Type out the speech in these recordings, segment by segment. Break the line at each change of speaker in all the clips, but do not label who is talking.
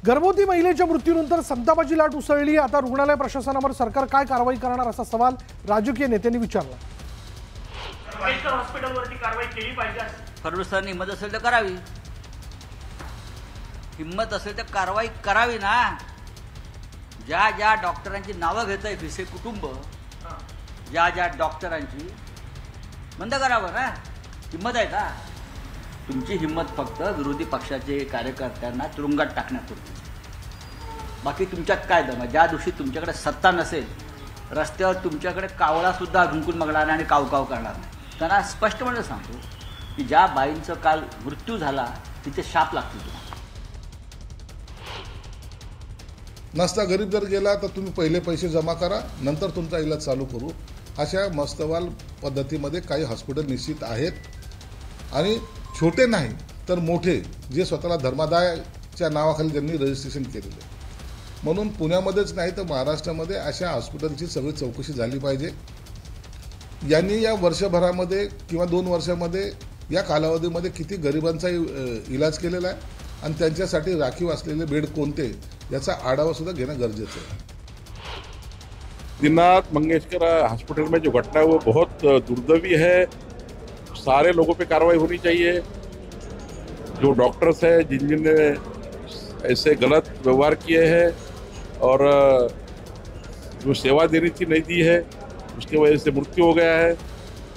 गर्भवती महिलेच्या मृत्यूनंतर संतापाची लाट उसळली। आता रुग्णालय प्रशासनावर सरकार काय कारवाई करणार असा सवाल राजकीय नेत्यांनी विचारला।
हॉस्पिटलवरती कारवाई केली पाहिजे।
फडणवीसांनी हिम्मत असेल तर करावी, हिम्मत असेल तर कारवाई करावी ना। ज्या ज्या डॉक्टरांची नावं घेत आहे भिसे कुटुंब, ज्या ज्या डॉक्टरांची, बंद करावं ना। हिम्मत आहे का तुमची? हिम्मत फक्त विरोधी पक्षाचे कार्यकर्त्यांना तुरुंगात टाकण्यात होती। बाकी तुमच्यात काय दम आहे? ज्या दिवशी तुमच्याकडे सत्ता नसेल, रस्त्यावर तुमच्याकडे कावळा सुद्धा झुंकून बघणार नाही आणि कावकाव करणार नाही। त्यांना स्पष्टपणे सांगतो की ज्या बाईंचा काल मृत्यू झाला तिथे शाप लागतो तुम्हाला।
नसता गरीब जर गेला तर तुम्ही पहिले पैसे जमा करा, नंतर तुमचा इलाज चालू करू। अशा मस्तवाल पद्धतीमध्ये काही हॉस्पिटल निश्चित आहेत आणि छोटे नाही तर मोठे, जे स्वतःला धर्मादायच्या नावाखाली त्यांनी रजिस्ट्रेशन केलेले। म्हणून पुण्यामध्येच नाही तर महाराष्ट्रामध्ये अशा हॉस्पिटलची सगळी चौकशी झाली पाहिजे। यांनी या वर्षभरामध्ये किंवा 2 वर्षामध्ये या कालावधीमध्ये किती गरिबांचा इलाज केलेला आहे आणि त्यांच्यासाठी राखीव असलेले बेड कोणते याचा आढावा सुद्धा घेणं गरजेचं है।
दीननाथ मंगेशकर हॉस्पिटल में जो घटना है वो बहुत दुर्दैवी है। सारे लोगों पे कार्रवाई होनी चाहिए। जो डॉक्टर्स हैं जिनने ऐसे गलत व्यवहार किए हैं और जो सेवा देनी थी नहीं दी है, उसकी वजह से मृत्यु हो गया है।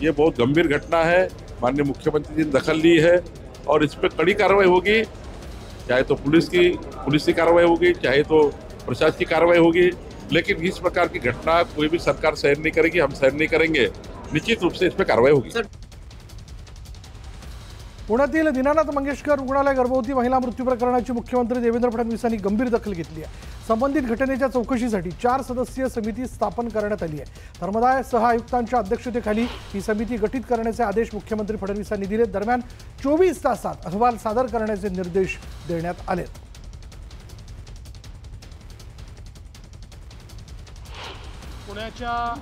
ये बहुत गंभीर घटना है। माननीय मुख्यमंत्री जी ने दखल ली है और इस पर कड़ी कार्रवाई होगी। चाहे तो पुलिस की कार्रवाई होगी, चाहे तो प्रशासन की कार्रवाई होगी, लेकिन इस प्रकार की घटना कोई भी सरकार सहन नहीं करेगी। हम सहन नहीं करेंगे। निश्चित रूप से इस पर कार्रवाई होगी।
पुण्यातील दीनानाथ मंगेशकर रुग्णालय गर्भवती महिला मृत्यू प्रकरणाची मुख्यमंत्री देवेंद्र फडणवीसांनी गंभीर दखल घेतली आहे। संबंधित घटनेच्या चौकशीसाठी 4 सदस्यीय समिती स्थापन करण्यात आली आहे। धर्मदाय सह आयुक्तांच्या अध्यक्षतेखाली ही समिती गठीत करण्याचे आदेश मुख्यमंत्री फडणवीसांनी दिले। दरम्यान 24 तासात अहवाल सादर करण्याचे निर्देश देण्यात आले।
पुण्याच्या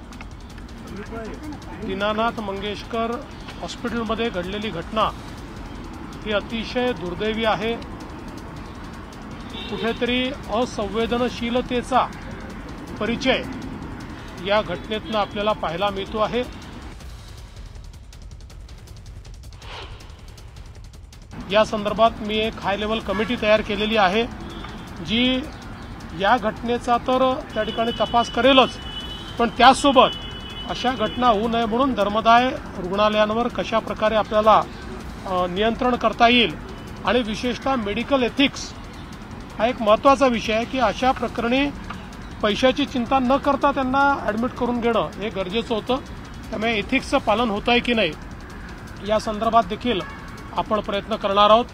दीनानाथ मंगेशकर हॉस्पिटलमध्ये घडलेली घटना ही अतिशय दुर्दैवी आहे। कुठेतरी असंवेदनशीलतेचा परिचय या घटनेतनं आपल्याला पाहायला मिळतो आहे। या संदर्भात मी एक हाय लेवल कमिटी तयार केलेली आहे, जी या घटनेचा तर त्या ठिकाणी तपास करेलच, पण त्यासोबत अशा घटना होऊ नये म्हणून धर्मदाय रुग्णालयांवर कशा प्रकारे आपल्याला नियंत्रण करता येईल आणि विशेषतः मेडिकल एथिक्स हा एक महत्त्वाचा विषय आहे की अशा प्रकरणी पैशाची चिंता न करता त्यांना ॲडमिट करून घेणं हे गरजेचं होतं। त्यामुळे एथिक्सचं पालन होत आहे की नाही या संदर्भात देखील आपण प्रयत्न करणार आहोत।